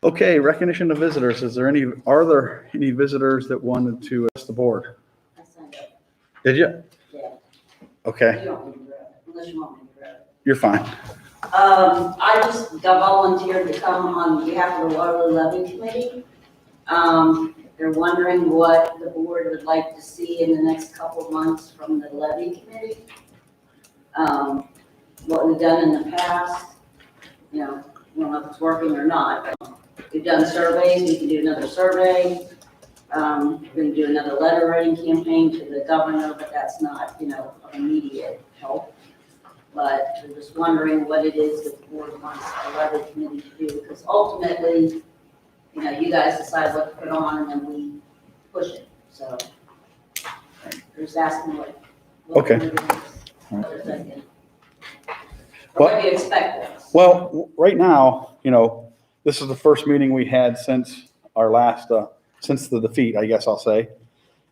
Okay, recognition of visitors. Are there any visitors that wanted to address the board? I signed up. Did you? Yeah. Okay, You don't need to grab it, unless you want me to grab it. you're fine. I just got volunteered to come on behalf of the Waterloo Levy Committee. They're wondering what the board would like to see in the next couple of months from the levy committee. What we've done in the past, I don't know if it's working or not, but we've done surveys, we can do another survey. We're gonna do another letter writing campaign to the governor, but that's not, of immediate help. But we're just wondering what it is that the board wants the levy committee to do, because ultimately, you guys decide what to put on and then we push it, so. They're just asking what. Okay. What they're thinking. Well- What do you expect of us? Well, right now, this is the first meeting we had since our last, since the defeat, I guess I'll say.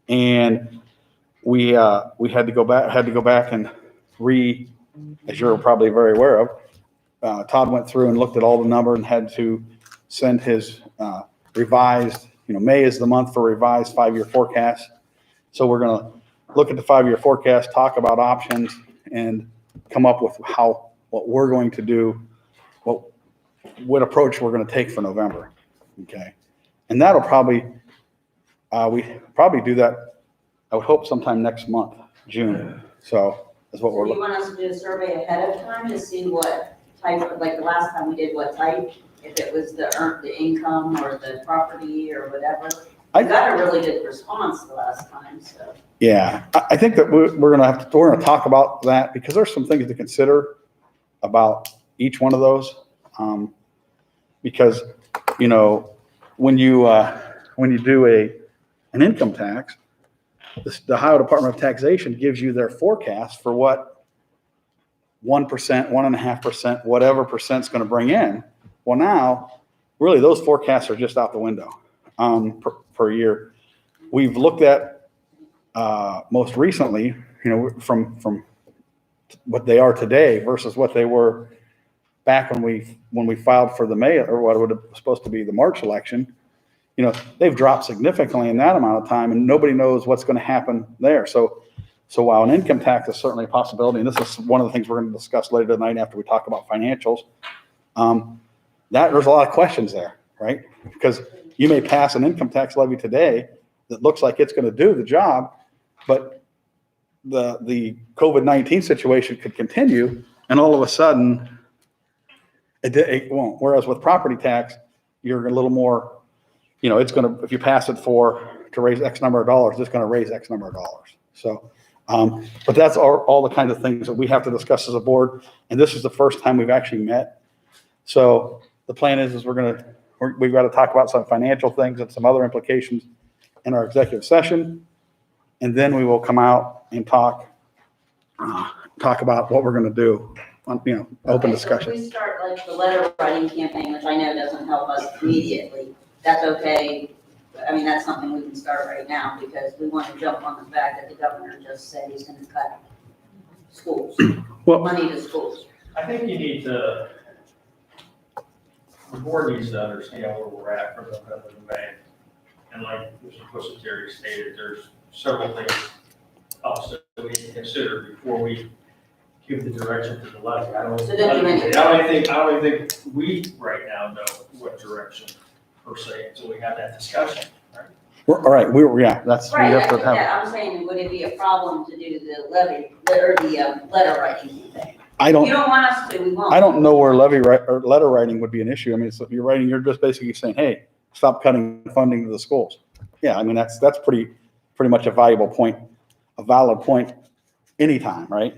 And we had to go back and as you're probably very aware of, Todd went through and looked at all the numbers and had to send his revised, May is the month for revised 5-year forecast. So we're going to look at the 5-year forecast, talk about options, and come up with what we're going to do, what approach we're going to take for November. Okay. And that'll probably, we probably do that, I would hope sometime next month, June. So that's what we're Do you looking. want us to do a survey ahead of time to see what type of, like the last time we did what type, if it was the income or the property or whatever? We got a really good response the last time, so. Yeah, I think that we're going to talk about that because there's some things to consider about each one of those. Because, when you do an income tax, the Ohio Department of Taxation gives you their forecast for what 1%, 1.5%, whatever percent's going to bring in. Well, now, really, those forecasts are just out the window per year. We've looked at most recently, from what they are today versus what they were back when we filed for the May or what was supposed to be the March election. They've dropped significantly in that amount of time, and nobody knows what's going to happen there. So while an income tax is certainly a possibility, and this is one of the things we're going to discuss later tonight after we talk about financials, there's a lot of questions there, right? Because you may pass an income tax levy today that looks like it's going to do the job, but the COVID-19 situation could continue, and all of a sudden it won't. Whereas with property tax, you're a little more, if you pass it to raise X number of dollars, it's going to raise X number of dollars. So, but that's all the kinds of things that we have to discuss as a board. And this is the first time we've actually met. So the plan is we've got to talk about some financial things and some other implications in our executive session. And then we will come out and talk about what we're going to do on, open discussion. So if we start like the letter writing campaign, which I know doesn't help us immediately, that's okay. I mean, that's something we can start right now because we want to jump on the fact that the governor just said he's going to cut schools, money to schools. I think the board needs to understand where we're at for the bank. And like Mr. Pusateri stated, there's several things else that we need to consider before we give the direction to the levy. I don't even think we right now know what direction per se until we have that discussion, right? All right, that's Right, we have to have. I'm saying, would it be a problem to do the levy or the letter writing campaign? You don't want us to, we won't. I don't know where letter writing would be an issue. I mean, so if you're just basically saying, hey, stop cutting funding to the schools. Yeah, I mean, that's pretty much a valid point anytime, right?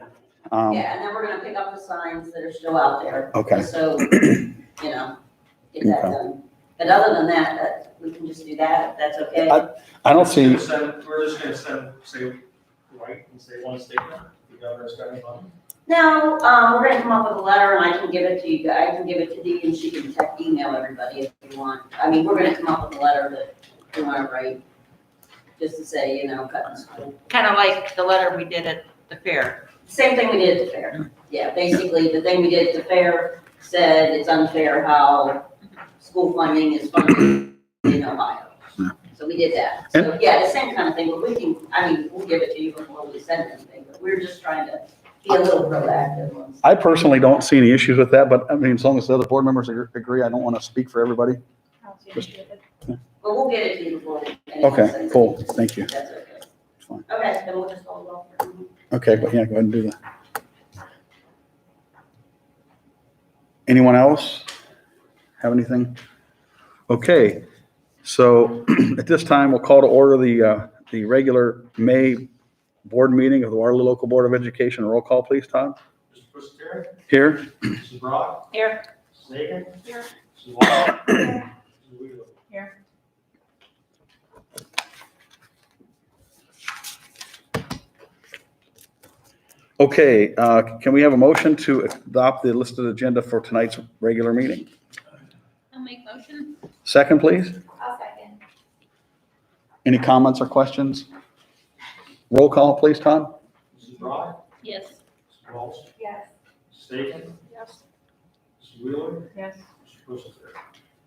Yeah, and then we're gonna pick up the signs that are still out there. Okay. So, get that done. But other than that, we can just do that, if that's okay. I don't see. We're just gonna write and say one statement, the governor's cutting money. No, we're gonna come up with a letter and I can give it to you guys. I can give it to Dee and she can email everybody if you want. I mean, we're gonna come up with a letter that we wanna write, just to say, cutting school. Kind of like the letter we did at the fair. Same thing we did at the fair. Yeah, basically, the thing we did at the fair said it's unfair how school funding is funded in Ohio. Yeah. So we did that. So, yeah, the same kind of thing, but we can, I mean, we'll give it to you before we send anything, but we're just trying to be a little proactive. I personally don't see any issues with that, but I mean, as long as the other board members agree, I don't want to speak for everybody. But we'll get it to you before. Okay, cool. Thank you. That's okay. Fine. Okay, then we'll just hold off. for a moment. Okay, but yeah, go ahead and do that. Anyone else have anything? Okay, so at this time, we'll call to order the regular May board meeting of the Waterloo Local Board of Education. Roll call, please, Todd. Mr. Pusateri? Here. Mrs. Brock? Here. Mrs. Hagan? Here. Mrs. Wall? Mrs. Wheeler? Here. Okay, can we have a motion to adopt the listed agenda for tonight's regular meeting? I'll make motion. Second, please. I'll second. Any comments or questions? Roll call, please, Todd. Mrs. Brock? Yes. Mrs. Walsh? Yes. Mrs. Hagan? Yes. Mrs. Wheeler? Yes. Mr. Pusateri?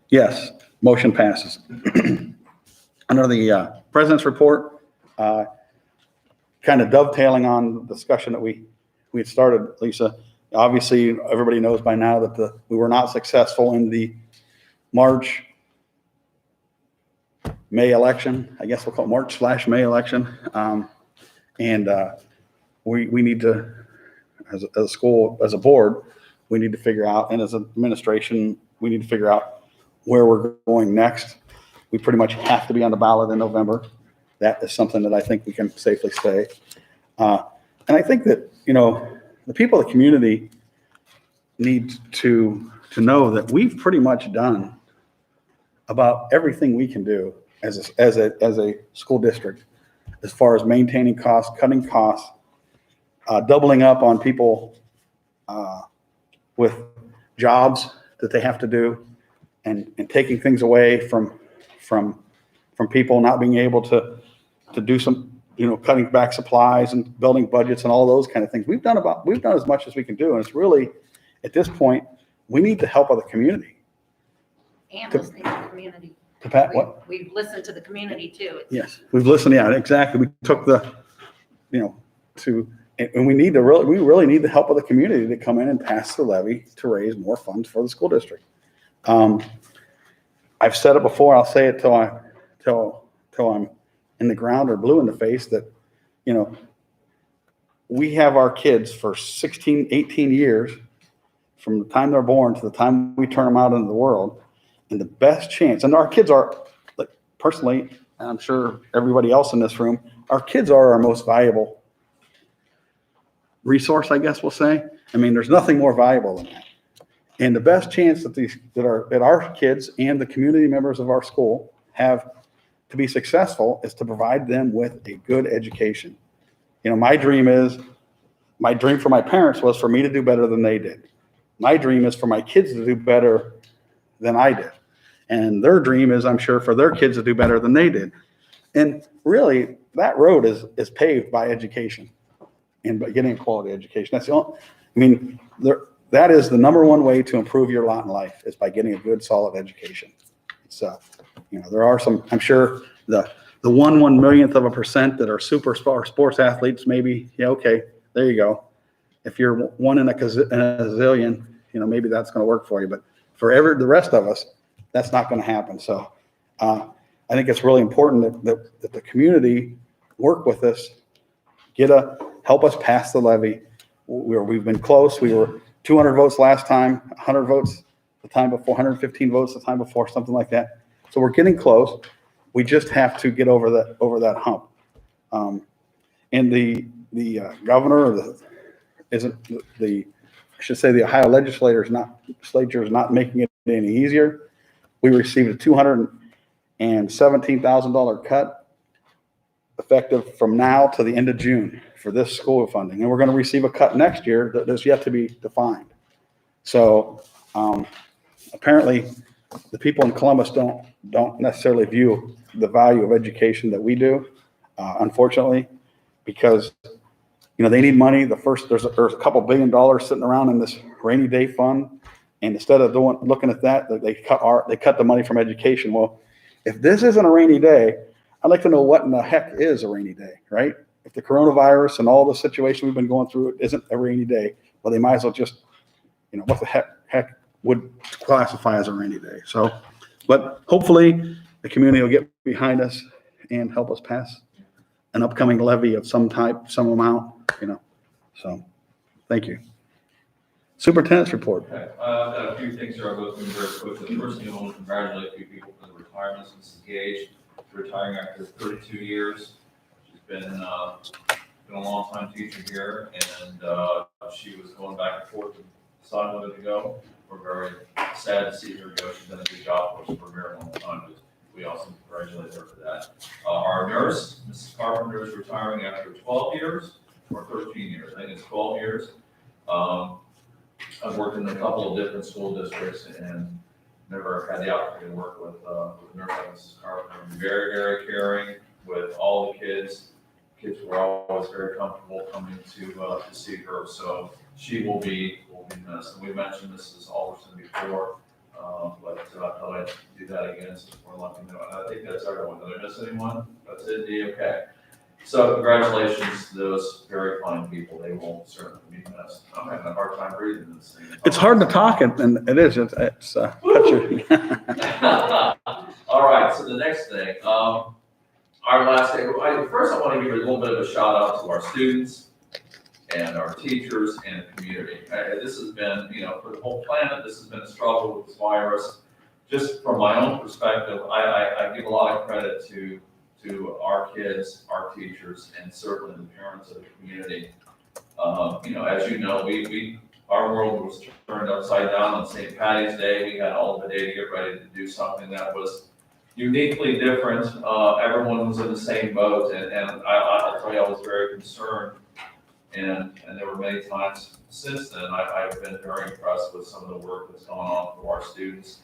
Yes, motion passes. Under the president's report, kind of dovetailing on the discussion that we had started, Lisa, obviously, everybody knows by now that we were not successful in the May election. I guess we'll call it March/May election. We need to, as a school, as a board, we need to figure out, and as an administration, we need to figure out where we're going next. We pretty much have to be on the ballot in November. That is something that I think we can safely say. And I think that, the people of the community need to know that we've pretty much done about everything we can do as a school district, as far as maintaining costs, cutting costs, doubling up on people with jobs that they have to do, and taking things away from people not being able to do some, cutting back supplies and building budgets and all those kind of things. We've done as much as we can do. And it's really, at this point, we need the help of the community. And listening to the community. To Pat, what? We've listened to the community too. Yes, we've listened. Yeah, exactly. We took and we really need the help of the community to come in and pass the levy to raise more funds for the school district. I've said it before. I'll say it till I'm in the ground or blue in the face that, we have our kids for 16, 18 years from the time they're born to the time we turn them out into the world. And the best chance, and our kids are, like, personally, and I'm sure everybody else in this room, our kids are our most valuable resource, I guess we'll say. I mean, there's nothing more valuable than that. And the best chance that our kids and the community members of our school have to be successful is to provide them with a good education. My dream for my parents was for me to do better than they did. My dream is for my kids to do better than I did. And their dream is, I'm sure, for their kids to do better than they did. And really, that road is paved by education and by getting a quality education. That's the only, that is the number one way to improve your lot in life, is by getting a good, solid education. So, there are some, I'm sure, the 1/1,000,000% that are super sports athletes, maybe, okay, there you go. If you're one in a zillion, maybe that's going to work for you. But for the rest of us, that's not going to happen. So I think it's really important that the community work with us, help us pass the levy. We've been close. We were 200 votes last time, 100 votes the time before, 115 votes the time before, something like that. So we're getting close. We just have to get over that hump. And the governor, the Ohio legislature is not making it any easier. We received a $217,000 cut effective from now to the end of June for this school funding. And we're going to receive a cut next year that is yet to be defined. So apparently the people in Columbus don't necessarily view the value of education that we do, unfortunately, because they need money. There's a couple $1 billion sitting around in this rainy day fund And instead of looking at that, they cut the money from education. Well, if this isn't a rainy day, I'd like to know what in the heck is a rainy day, right? If the coronavirus and all the situation we've been going through isn't a rainy day, well, they might as well just, what the heck would classify as a rainy day. So, but hopefully the community will get behind us and help us pass an upcoming levy of some type, some amount, So, thank you. Superintendent's report. Okay, I've got a few things here I'll go through very quickly. First thing, I want to congratulate a few people for the retirements. Mrs. Gage, retiring after 32 years. She's been a long time teacher here, and she was going back and forth to decide whether to go. We're very sad to see her go. She's done a good job for us for a very long time. But we also congratulate her for that. Our nurse, Mrs. Carpenter, is retiring after 12 years or 13 years. I think it's 12 years. I've worked in a couple of different school districts and never had the opportunity to work with a nurse like Mrs. Carpenter. Very, very caring with all the kids. Kids were always very comfortable coming to see her. So she will be missed. And we mentioned Mrs. Alderson before, but I thought I'd do that again since we're letting you know. And I think that's everyone. Did I miss anyone? That's it. Okay. So congratulations to those very fine people. They will certainly be missed. I'm having a hard time breathing this thing. It's hard to talk, and it is. It's touchy. All right. So the next thing, our last day. First, I want to give a little bit of a shout out to our students and our teachers and the community. This has been, for the whole planet, this has been a struggle with this virus. Just from my own perspective, I give a lot of credit to our kids, our teachers, and certainly the parents of the community. As you know, our world was turned upside down on St. Patty's Day. We had all the day to get ready to do something that was uniquely different. Everyone was in the same boat, and I'll tell you, I was very concerned. And there were many times since then I've been very impressed with some of the work that's going on for our students.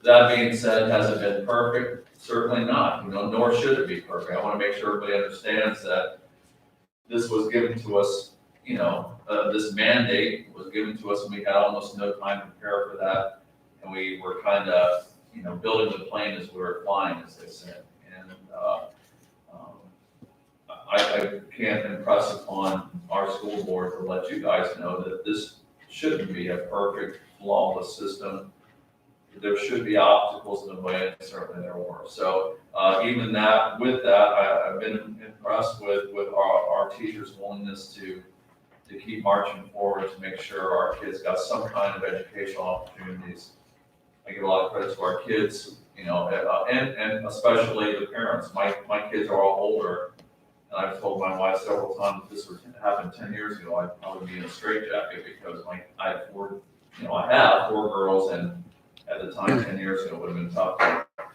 That being said, has it been perfect? Certainly not, nor should it be perfect. I want to make sure everybody understands that this was given to us, this mandate was given to us, and we had almost no time to prepare for that. And we were kind of, building the plane as we were flying, as they said. And I can't impress upon our school board to let you guys know that this shouldn't be a perfect, flawless system. There should be obstacles in the way, and certainly there were. So even that, with that, I've been impressed with our teachers' willingness to keep marching forward to make sure our kids got some kind of educational opportunities. I give a lot of credit to our kids, and especially the parents. My kids are all older, and I've told my wife several times if this would happen 10 years ago, I'd probably be in a straitjacket because I have four girls, and at the time, 10 years ago, it would have been tough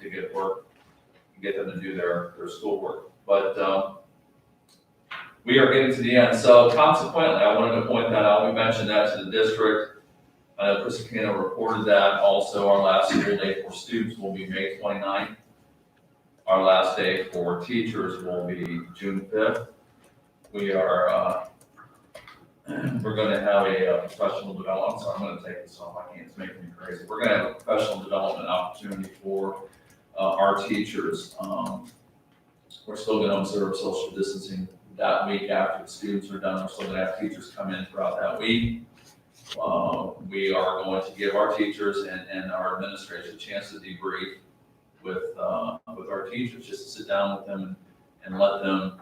to get work, get them to do their schoolwork. But we are getting to the end. So consequently, I wanted to point that out. We mentioned that to the district. Chris Aquino reported that. Also, our last school day for students will be May 29th. Our last day for teachers will be June 5th. We're going to have a professional development, so I'm going to take this off. I can't, it's making me crazy. We're going to have a professional development opportunity for our teachers. We're still going to observe social distancing that week after the students are done. We're still going to have teachers come in throughout that week. We are going to give our teachers and our administrators a chance to debrief with our teachers, just to sit down with them and let them,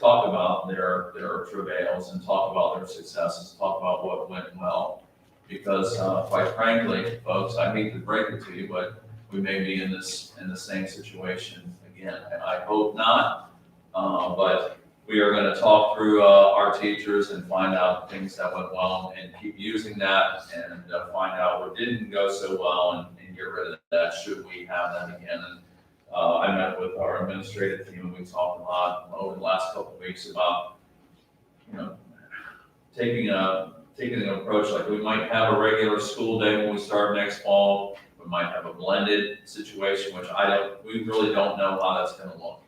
talk about their travails and talk about their successes, talk about what went well. Because quite frankly, folks, I hate to break it to you, but we may be in the same situation again. And I hope not, but we are going to talk through our teachers and find out things that went well and keep using that, and find out what didn't go so well and get rid of that should we have that again. And I met with our administrative team, and we talked a lot over the last couple of weeks about, taking an approach like we might have a regular school day when we start next fall. We might have a blended situation, which we really don't know how that's going to look.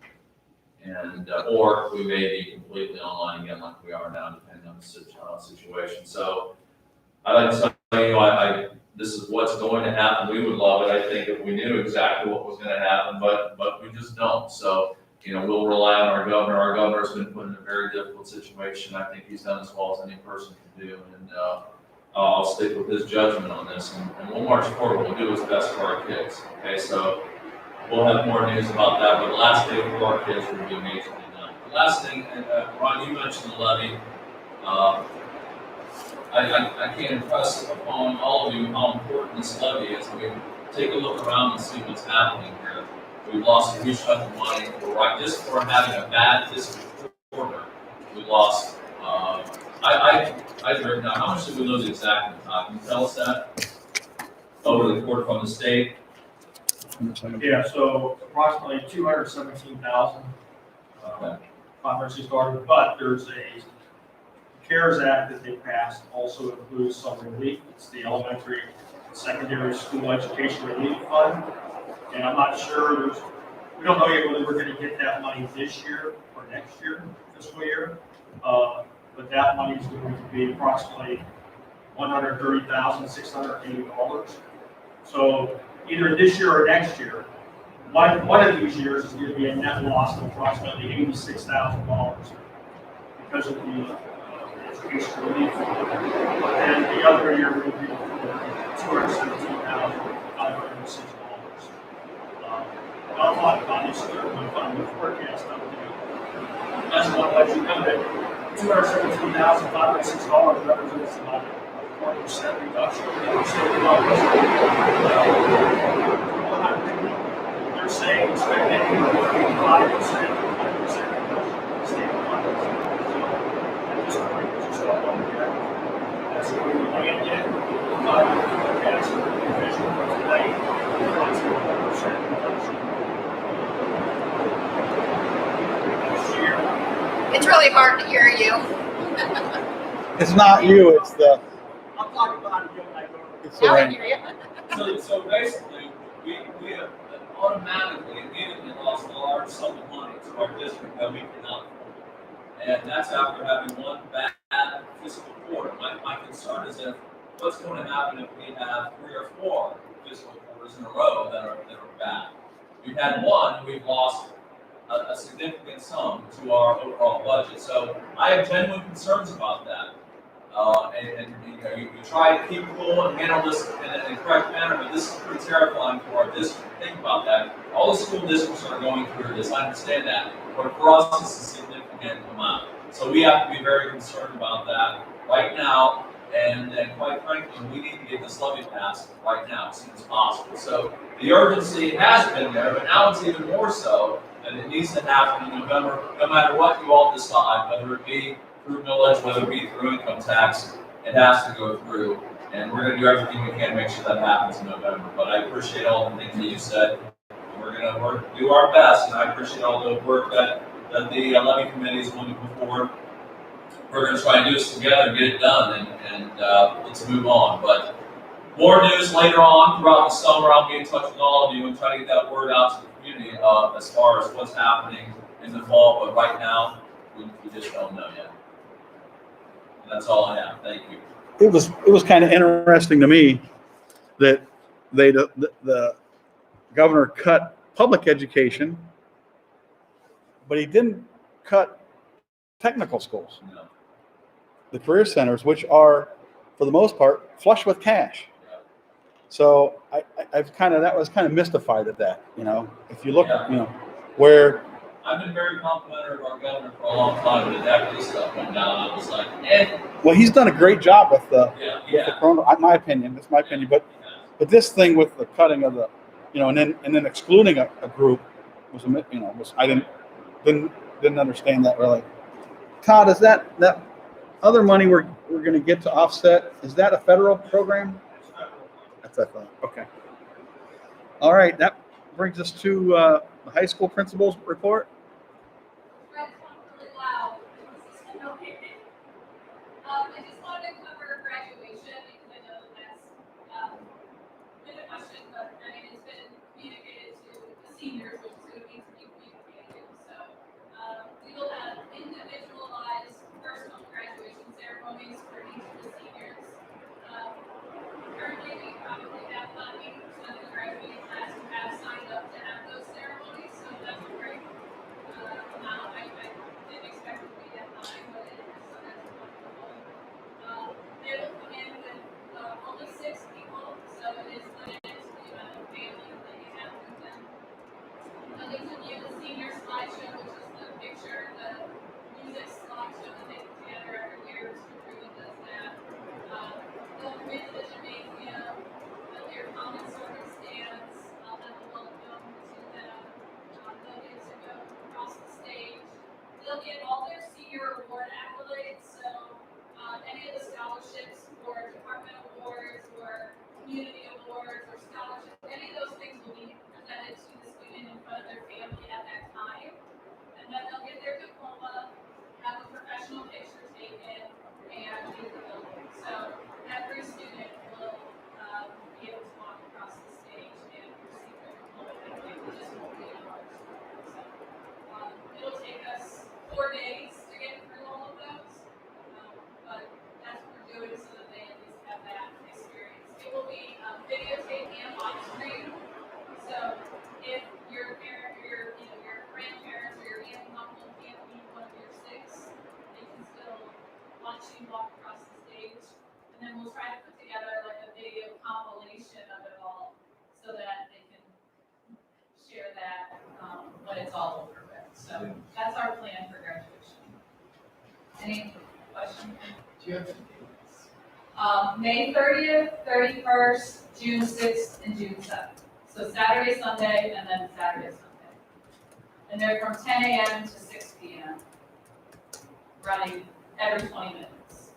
And or we may be completely online again like we are now, depending on the situation. So I like to this is what's going to happen. We would love it, I think, if we knew exactly what was gonna happen, but we just don't. So, we'll rely on our governor. Our governor's been put in a very difficult situation. I think he's done as well as any person can do. And, I'll stick with his judgment on this, and we'll march forward. We'll do what's best for our kids. Okay, so we'll have more news about that, but the last day for our kids will be amazingly done. The last thing, Ron, you mentioned the levy. I can't impress upon all of you how important this levy is. I mean, take a look around and see what's happening here. We've lost a huge chunk of money just for having a bad fiscal quarter. We lost, I've written down, how much did we lose exactly, Todd? Can you tell us that? Over the quarter from the state? Yeah, so approximately 217,000, $560, but there's a CARES Act that they passed also includes some relief. It's the Elementary and Secondary School Education Relief Fund. And I'm not sure, we don't know yet whether we're going to get that money this year or next year, fiscal year. But that money is going to be approximately $130,680. So either this year or next year, one of these years is going to be a net loss of approximately $86,000 because of the education relief. And the other year will be $217,506. I'll talk about this later when I'm the forecast update. I just want to let you know that $217,506 represents about a 40% reduction in the state budget. They're saying it's going to be 5%, 20% reduction in the state budget. So at this point, we just don't know yet. That's where we landed. Forecast for the division for today, approximately 1% reduction. It's really hard to hear you. It's not you, it's the, I'm talking about you and I go. it's the Now I rain. hear you. So basically, we have automatically, immediately lost a large sum of money to our district that we cannot afford. And that's after having one bad fiscal quarter. My concern is what's going to happen if we have 3 or 4 fiscal quarters in a row that are bad. We've had one, we've lost a significant sum to our overall budget. So I have genuine concerns about that. You try to keep cool and handle this in a correct manner, but this is pretty terrifying for our district. Think about that. All the school districts are going through this. I understand that. But for us, it's a significant amount. So we have to be very concerned about that right now. And quite frankly, we need to get this levy passed right now as soon as possible. So the urgency has been there, but now it's even more so. And it needs to happen in November, no matter what you all decide, whether it be through millage, whether it be through income tax, it has to go through. And we're going to do everything we can to make sure that happens in November. But I appreciate all the things that you said. We're going to do our best, and I appreciate all the work that the levy committee is going to put forward. We're going to try and do this together and get it done, and let's move on. But more news later on throughout the summer. I'll be in touch with all of you and try to get that word out to the community as far as what's happening in the fall. But right now, we just don't know yet. And that's all I have. Thank you. It was kind of interesting to me that the governor cut public education, but he didn't cut technical schools, No. the career centers, which are, for the most part, flush with cash. So that was kind of mystified at that, if you look, where. I've been very complimentary of our governor for a long time, but after this stuff went down, I was like, Well, he's done a great job with the yeah. corona, my opinion, that's my opinion, but this thing with the cutting of the, and then excluding a group was, I didn't understand that really. Todd, is that other money we're going to get to offset, is that a federal program? That's a federal. Okay. All right, that brings us to the high school principal's report. Really loud. I just wanted to cover graduation because I know that's been a question, but it's been communicated to the seniors, which is going to need to be communicated. So we will have individualized personal graduation ceremonies for each of the seniors. Any questions? Do you have May 30th, 31st, June 6th, and June 7th. So Saturday, Sunday, and then Saturday, Sunday. And they're from 10 a.m. to 6 p.m., running every 20 minutes.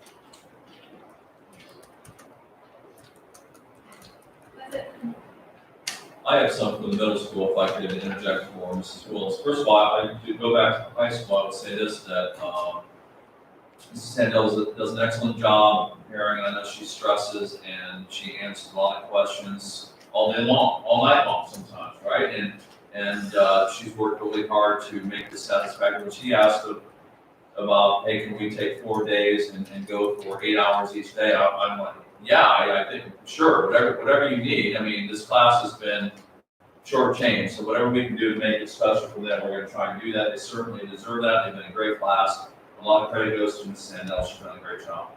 That's it. I have some for the middle school, if I could interject for Mrs. Willis. First of all, I do go back to high school, I would say this, that, Mrs. Sandell does an excellent job of preparing. I know she stresses and she answers a lot of questions all day long, all night long sometimes, right? And she's worked really hard to make this satisfactory. When she asked about, hey, can we take 4 days and go for 8 hours each day? I'm like, yeah, I think, sure, whatever you need. I mean, this class has been shortchanged, so whatever we can do to make it special for them, we're gonna try and do that. They certainly deserve that. They've been a great class. A lot of credit goes to Ms. Sandell. She's done a great job.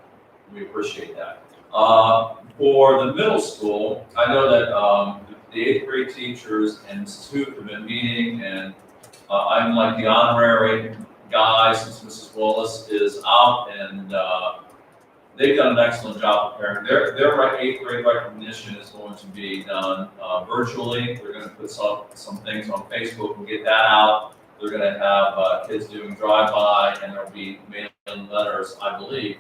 We appreciate that. For the middle school, I know that the 8th grade teachers and Mrs. Hoop have been meeting, and I'm like the honorary guy since Mrs. Willis is out, and they've done an excellent job preparing. Their 8th grade recognition is going to be done virtually. They're going to put some things on Facebook and get that out. They're going to have kids doing drive-by, and there'll be mailing letters, I believe,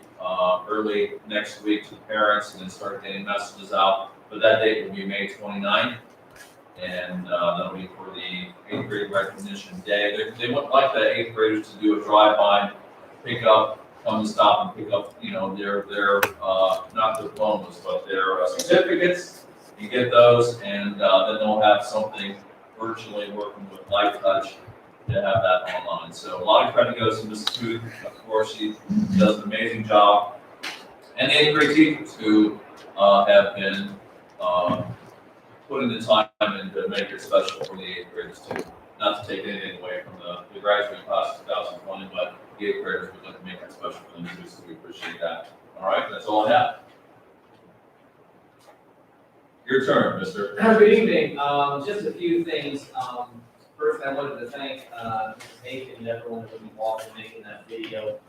early next week to the parents, and then start getting messages out. But that date will be May 29th, and that'll be for the 8th grade recognition day. They would like the 8th graders to do a drive-by, pick up, come and stop and pick up, you know, their not their diplomas, but their certificates. You get those, and then they'll have something virtually working with Life Touch to have that online. So a lot of credit goes to Mrs. Booth. Of course, she does an amazing job. And the 8th grade teachers who have been putting the time in to make it special for the 8th graders too. Not to take anything away from the graduating class of 2020, but the 8th graders would like to make that special for them too, so we appreciate that. All right, that's all I have. Your turn, mister. Good evening. Just a few things. First, I wanted to thank Mrs. Aiken and everyone that was involved in making that video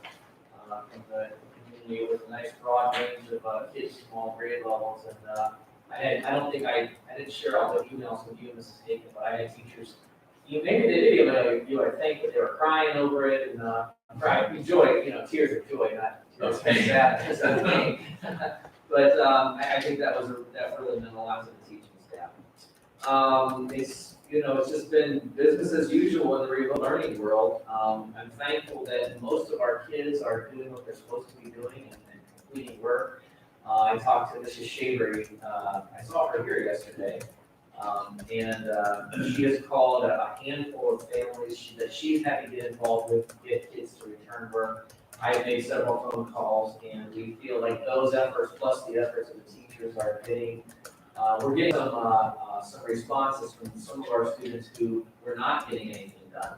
from the community. It was a nice broad range of kids, small grade levels, and I didn't share all the emails with you, Mrs. Aiken, but I had teachers. You maybe they did email you, I think, but they were crying over it and crying, joy, tears of joy, not tears of sadness. But I think that really meant a lot to the teaching staff. It's just been business as usual in the remote learning world. I'm thankful that most of our kids are doing what they're supposed to be doing and completing work. I talked to Mrs. Shavery. I saw her here yesterday. And she has called a handful of families that she's had to get involved with to get kids to return work. I've made several phone calls, and we feel like those efforts plus the efforts of the teachers are we're getting some responses from some of our students who were not getting anything done.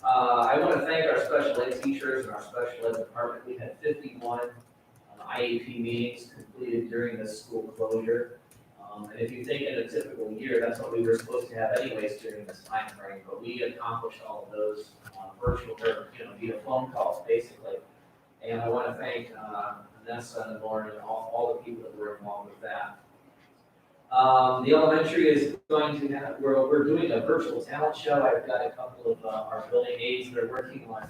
I want to thank our special ed teachers and our special ed department. We had 51 IEP meetings completed during this school closure. And if you think in a typical year, that's what we were supposed to have anyways during this time frame, but we accomplished all of those virtual, or via phone calls, basically. And I want to thank Vanessa and Lauren and all the people that were involved with that. The elementary is going to have, we're doing a virtual talent show. I've got a couple of our building aides that are working on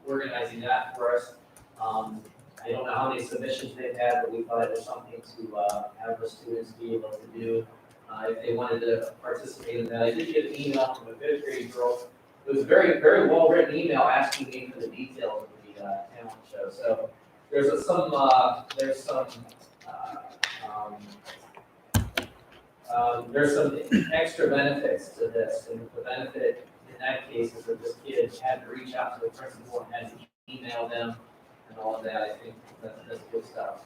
organizing that for us. I don't know how many submissions they've had, but we thought it was something to have the students be able to do if they wanted to participate in that. I did get an email from a 5th grade girl. It was a very, very well-written email asking me for the details of the talent show. So there's some extra benefits to this, and the benefit in that case is that this kid had to reach out to the principal and had to email them and all of that. I think that's good stuff.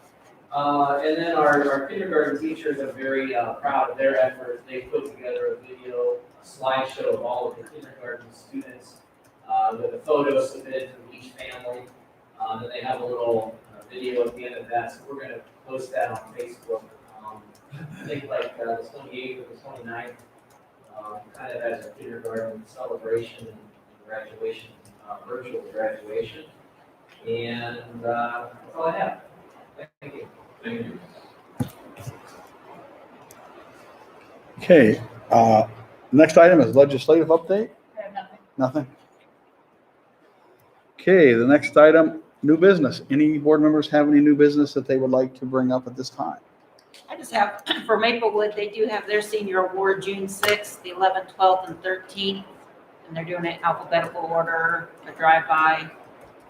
And then our kindergarten teachers are very proud of their efforts. They put together a video, a slideshow of all of the kindergarten students with a photo submitted from each family. Then they have a little video at the end of that, so we're going to post that on Facebook. I think like the 28th or the 29th, kind of as a kindergarten celebration and graduation, virtual graduation. And that's all I have. Thank you. Thank you. Okay, next item is legislative update. I have nothing. Nothing? Okay, the next item, new business. Any board members have any new business that they would like to bring up at this time? I just have, for Maplewood, they do have their senior award June 6th, the 11th, 12th, and 13th. And they're doing it in alphabetical order, a drive-by,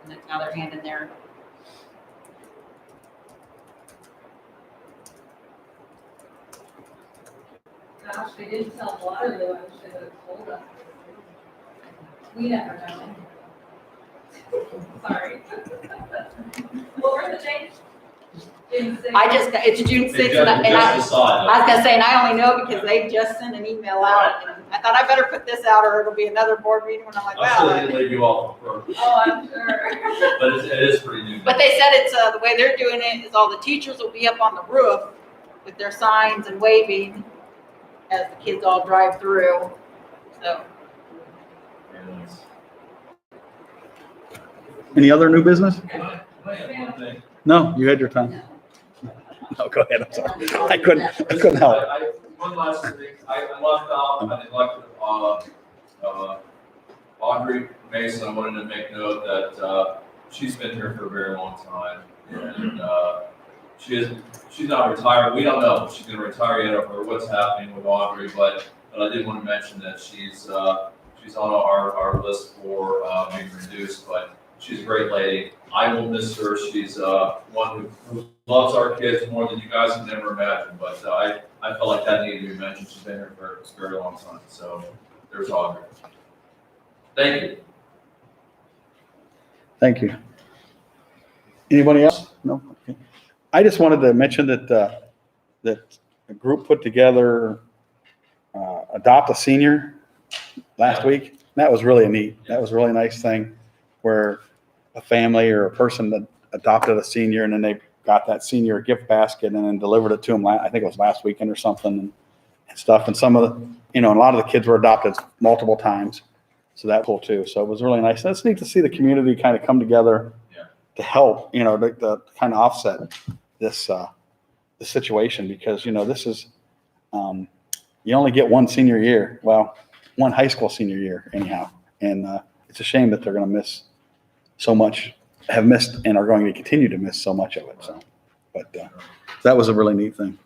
and that's how they're handing their. Gosh, they didn't tell Waterloo, I wish they would have told us. We never know. Sorry. What were the dates? It's June 6th, They and just I decided. was gonna say, and I only know because they just sent an email out. And I thought I better put this out or it'll be another board meeting when I'm like, I'm sure they wow. didn't leave you off on purpose, Oh, I'm sure. but it is pretty new. But they said it's, the way they're doing it is all the teachers will be up on the roof with their signs and waving as the kids all drive through, so. Yes. Any other new business? Can I add one thing? No, you had your time. No, go ahead, I'm sorry. I couldn't help. One last thing, I left out, I neglected, Audrey Mason, I wanted to make note that, she's been here for a very long time. And, she's not retired, we don't know if she's gonna retire yet or what's happening with Audrey, but I did want to mention that she's on our list for, being reduced, but she's a great lady. I will miss her. She's one who loves our kids more than you guys can ever imagine. But I felt like that needed to be mentioned. She's been here for a very long time. So there's Audrey. Thank you. Thank you. Anybody else? No? Okay. I just wanted to mention that, that a group put together, Adopt a Senior last week. That was really that was a really nice thing where a family or a person that adopted a senior and then they got that senior a gift basket and then delivered it to them. I think it was last weekend or something and stuff. And some of the, a lot of the kids were adopted multiple times. So that's cool too. So it was really nice. And it's neat to see the community kind of come together to help, to kind of offset this, the situation because, this is, you only get one senior year. Well, one high school senior year anyhow. And it's a shame that they're going to miss so much, have missed and are going to continue to miss so much of it. So, but that was a really neat thing.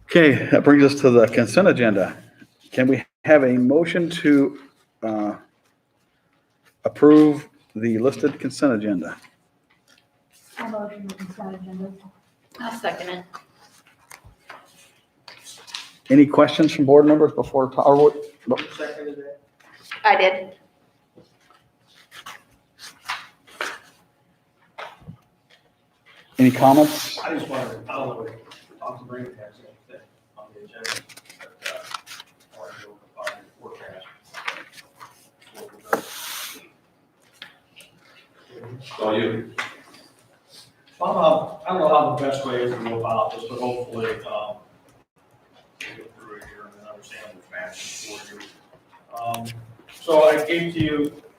Okay, that brings us to the consent agenda. Can we have a motion to approve the listed consent agenda? I'll motion the consent agenda. I'll second it. Any questions from board members before? Seconded that. I did. Any comments? I just wanted, I don't know, Dr. Brink has anything on the agenda, but, I wanted to provide a forecast. So you. I don't know how the best way is to go about this, but hopefully, we'll go through it here in an understandable fashion for you. So I gave to you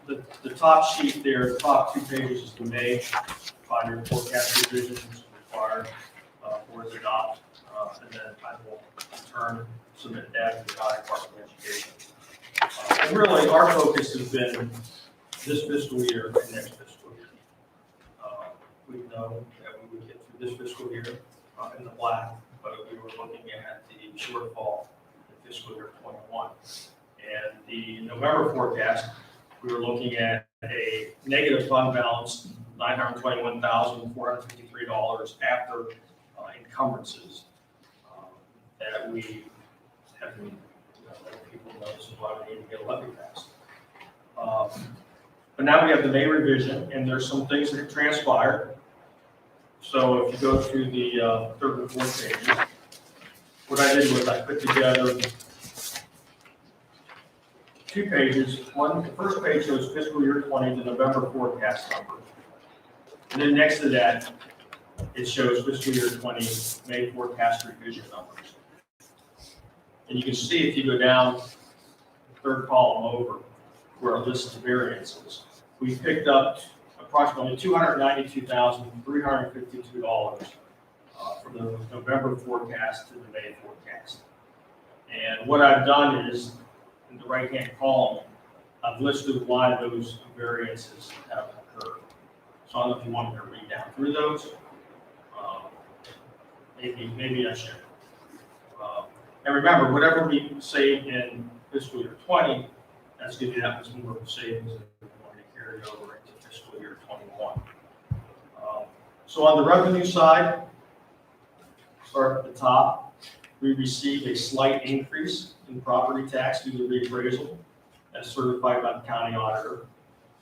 the top sheet there, the top 2 pages is the May 5-year forecast revisions required for the adopt, and then I will submit that to the Ohio Department of Education. And really, our focus has been this fiscal year and next fiscal year. We know that we would get through this fiscal year in the black, but we were looking at the shortfall in fiscal year 21. And the November forecast, we were looking at a negative fund balance, $921,453 after encumbrances that we have been, let people know this is why we need to get a levy passed. But now we have the May revision, and there's some things that have transpired. So if you go through the 3rd and 4th pages, what I did was I put together 2 pages. The first page shows fiscal year 20, the November forecast number. And then next to that, it shows fiscal year 20 May forecast revision numbers. And you can see if you go down the 3rd column over where it lists the variances, we picked up approximately $292,352 from the November forecast to the May forecast. And what I've done is, in the right-hand column, I've listed why those variances have occurred. So I don't know if you want me to read down through those. Maybe I should. And remember, whatever we save in fiscal year 20, that's going to be that much more savings that we're going to carry over into fiscal year 21. So on the revenue side, start at the top, we received a slight increase in property tax due to reappraisal as certified by the county auditor.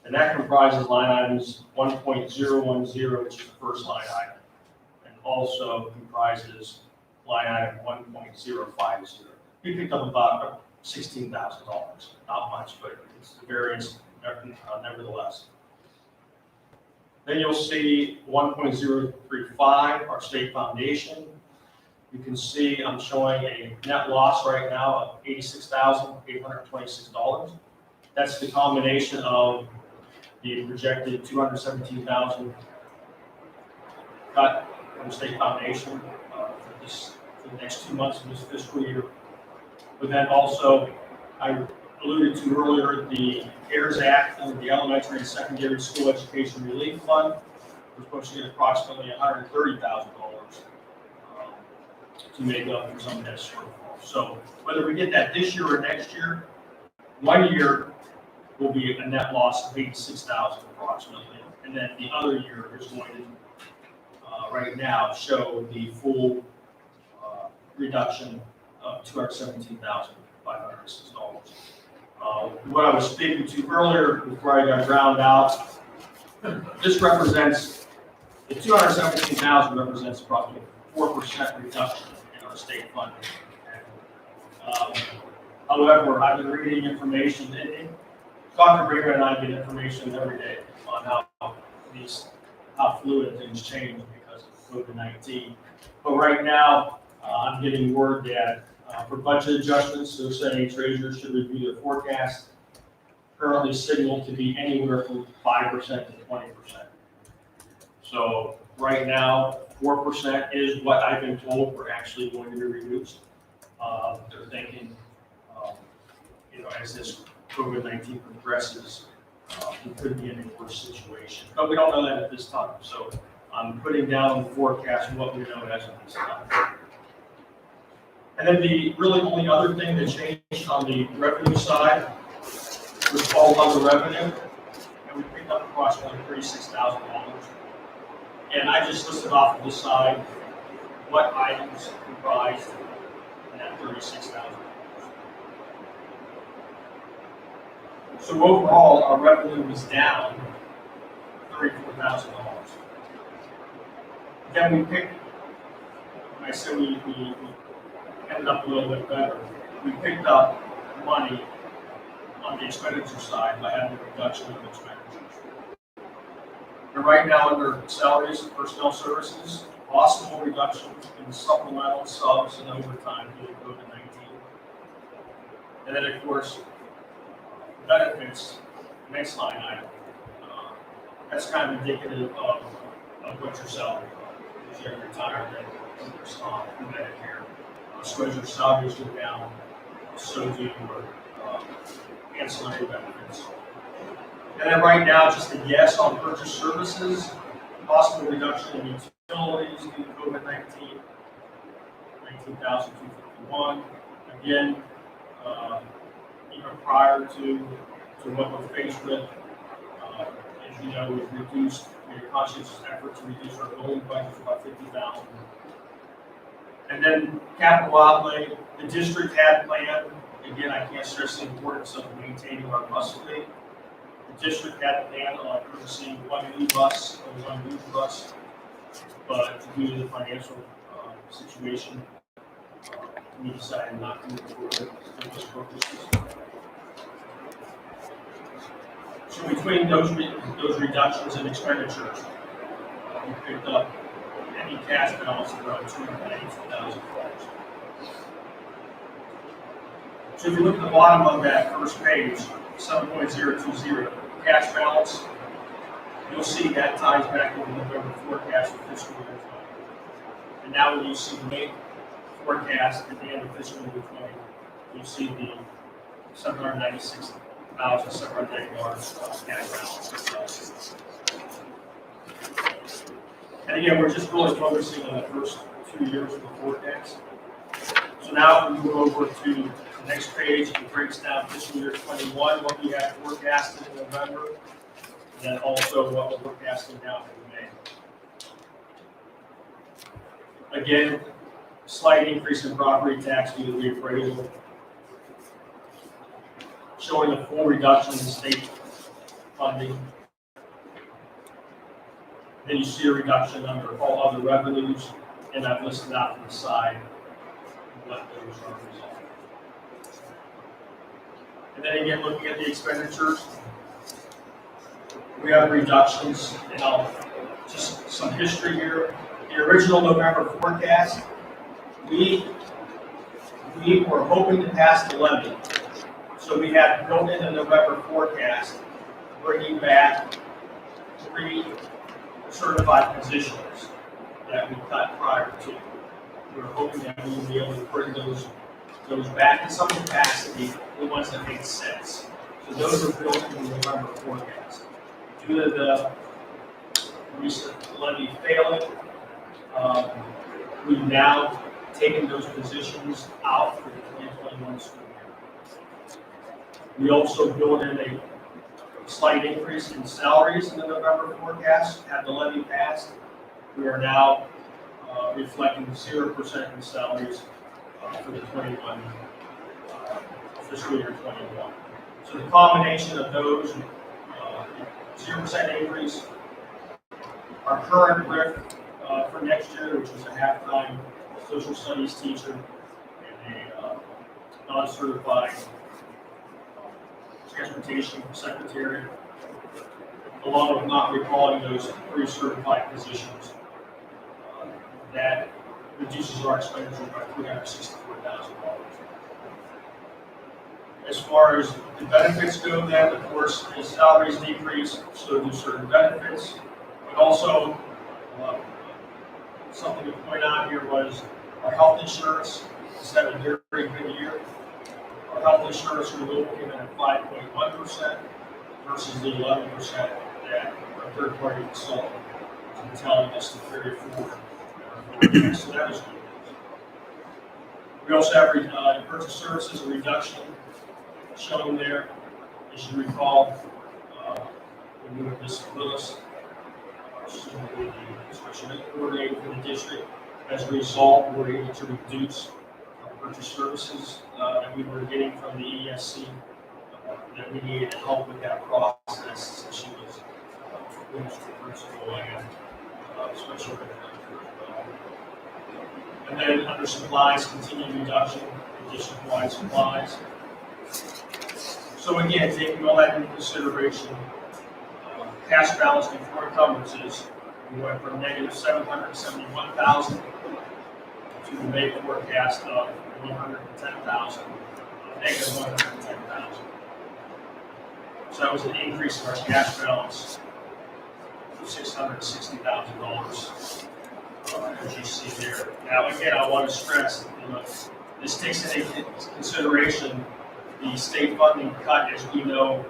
And that comprises line items 1.010, which is the first line item, and also comprises line item 1.050. We picked up about $16,000, not much, but it's the variance nevertheless. Then you'll see 1.035, our state foundation. You can see I'm showing a net loss right now of $86,826. That's the combination of the projected $217,000 cut from state foundation for the next 2 months of this fiscal year. But then also, I alluded to earlier, the Heirs Act under the Elementary and Secondary School Education Relief Fund. We're supposed to get approximately $130,000 to make up for some of that shortfall. So whether we get that this year or next year, 1 year will be a net loss of $86,000 approximately, and then the other year is going to, right now, show the full reduction of $217,506. What I was speaking to earlier before I got drowned out, this represents, the $217,000 represents approximately 4% reduction in our state funding. However, I've been reading information, and Dr. Bringer and I get information every day on how fluid things change because of COVID-19. But right now, I'm getting word that for budget adjustments, they're saying treasurers should review their forecast, currently signaled to be anywhere from 5% to 20%. So right now, 4% is what I've been told we're actually going to be reduced. They're thinking, as this COVID-19 progresses, we could be in a worse situation. But we don't know that at this time. So I'm putting down the forecast of what we know as of this time. And then the really only other thing that changed on the revenue side was all other revenue. And we picked up approximately $36,000. And I just listed off of this side what items comprised in that $36,000. So overall, our revenue was down $34,000. Then we picked, when I said we ended up a little bit better, we picked up money on the expenditure side by having a reduction of expenditures. And right now, under salaries and personnel services, possible reduction in supplemental subs and overtime due to COVID-19. And then, of course, benefits, next line item. That's kind of indicative of what your salary is. If you're retired, then you're on Medicare. So as your salaries go down, so do your ancillary benefits. And then right now, just a guess on purchase services, possible reduction in utilities due to COVID-19, $19,251. Again, even prior to what we're faced with, as you know, we've reduced, made a conscious effort to reduce our building budget to about $50,000. And then capital outlay, the district had planned, again, I can't stress the importance of maintaining our bus fleet. The district had planned on purchasing one new bus or one new bus, but due to the financial situation, we decided not to move forward with those purchases. So between those reductions in expenditures, we picked up any cash balance of around $292,000. So if you look at the bottom of that first page, 7.020, cash balance, you'll see that ties back to the November forecast for fiscal year 20. And now when you see the May forecast at the end of fiscal year 20, you see the $796,700 cash balance. And again, we're just really focusing on the first 2 years of the forecast. So now if we move over to the next page, it breaks down fiscal year 21, what we had forecasted in November, and then also what we're forecasting now in May. Again, slight increase in property tax due to reappraisal, showing a full reduction in state funding. Then you see a reduction under all other revenues, and I've listed out to the side what those are resolved. And then again, looking at the expenditures, we have reductions, and just some history here. The original November forecast, we were hoping to pass the levy. So we had built in the November forecast, bringing back 3 certified positions that we cut prior to. We were hoping that we would be able to bring those back in some capacity, the ones that make sense. So those are built in the November forecast. Due to the recent levy failing, we've now taken those positions out for the 2021 school year. We also built in a slight increase in salaries in the November forecast. Had the levy passed, we are now reflecting 0% in salaries for the 21 fiscal year 21. So the combination of those, 0% increase, our current RIF for next year, which is a half-time social studies teacher and a non-certified transportation secretary, along with not recalling those 3 certified positions. That reduces our expenditures by $364,000. As far as the benefits go, then, of course, as salaries decrease, so do certain benefits. But also, something to point out here was our health insurance has had a very good year. Our health insurance renewal came in at 5.1% versus the 11% that our third-party consultant has been telling us to carry forward. So that was good. We also have in purchase services a reduction shown there. As you recall, we moved Ms. Willis, she's going to be the special ed coordinator for the district. As a result, we were able to reduce purchase services that we were getting from the ESC that we needed to help with that process since she was ministry principal and special ed. And then under supplies, continued reduction, district-wide supplies. So again, taking all that into consideration, cash balance before encumbrances, we went from negative $771,000 to the May forecast of $110,000, negative $110,000. So that was an increase in our cash balance of $660,000, as you see there. Now, again, I want to stress, this takes into consideration the state funding cut as we know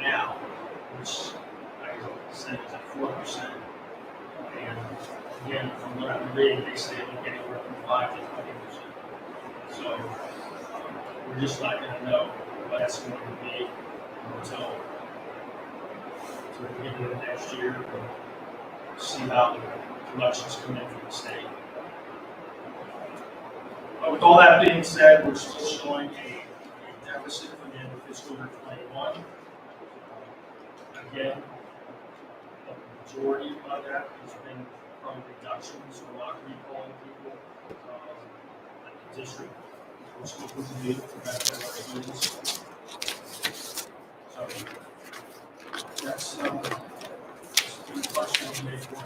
now, which I said is at 4%. And again, from what I'm reading, they say it'll get anywhere from 5 to 20%. So we're just not going to know what that's going to be until we get into next year and see how the collections come in from the state. But with all that being said, we're still showing a deficit for the end of fiscal year 21. Again, the majority of that has been from reductions. We're not recalling people at the district. We're still going to do for benefit of our students. So that's the question we made for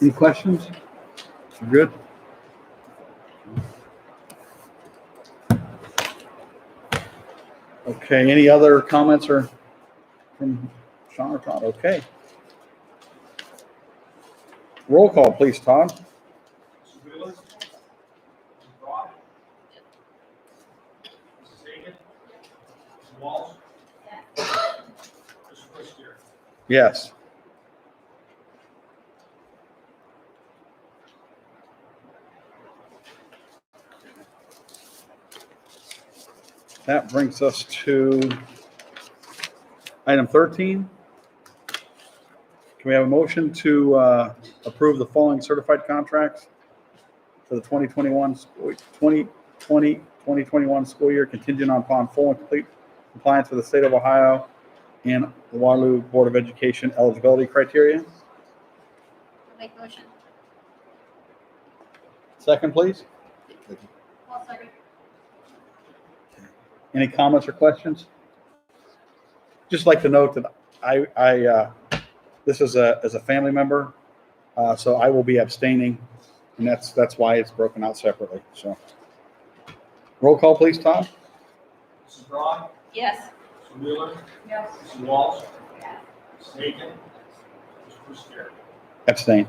Any questions? Good? Okay, any other comments or from Sean or Todd? Okay. Roll call, please, Todd. Mrs. Wheeler? Mrs. Brock? Mrs. Hagan? Mrs. Walsh? Mr. Christier? Yes. That brings us to item 13. Can we have a motion to approve the following certified contracts for the 2021 school year contingent upon full and complete compliance with the state of Ohio and the Waterloo Board of Education eligibility criteria? I'll make motion. Second, please. I'll second. Any comments or questions? Just like to note that this is as a family member, so I will be abstaining, and that's why it's broken out separately. So, roll call, please, Tom. Mrs. Brock? Yes. Mrs. Wheeler? Yes. Mrs. Walsh? Mrs. Hagan? Mr. Christier? Abstain.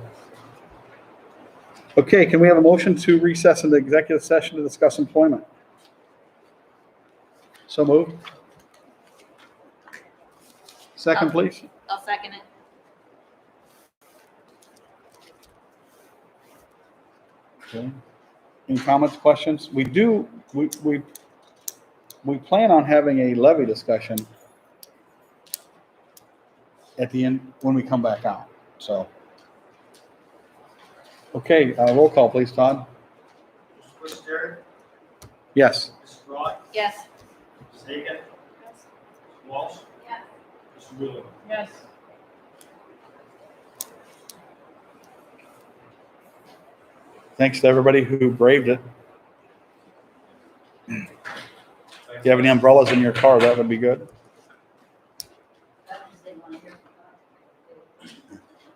Okay, can we have a motion to recess into executive session to discuss employment? So moved. Second, please. I'll second it. Okay. Any comments, questions? We plan on having a levy discussion at the end when we come back out, so. Okay, roll call, please, Todd. Mr. Christier? Yes. Mrs. Brock? Yes. Mrs. Hagan? Mrs. Walsh? Yes. Mr. Wheeler? Yes. Thanks to everybody who braved it. If you have any umbrellas in your car, that would be good. That's what they want to hear.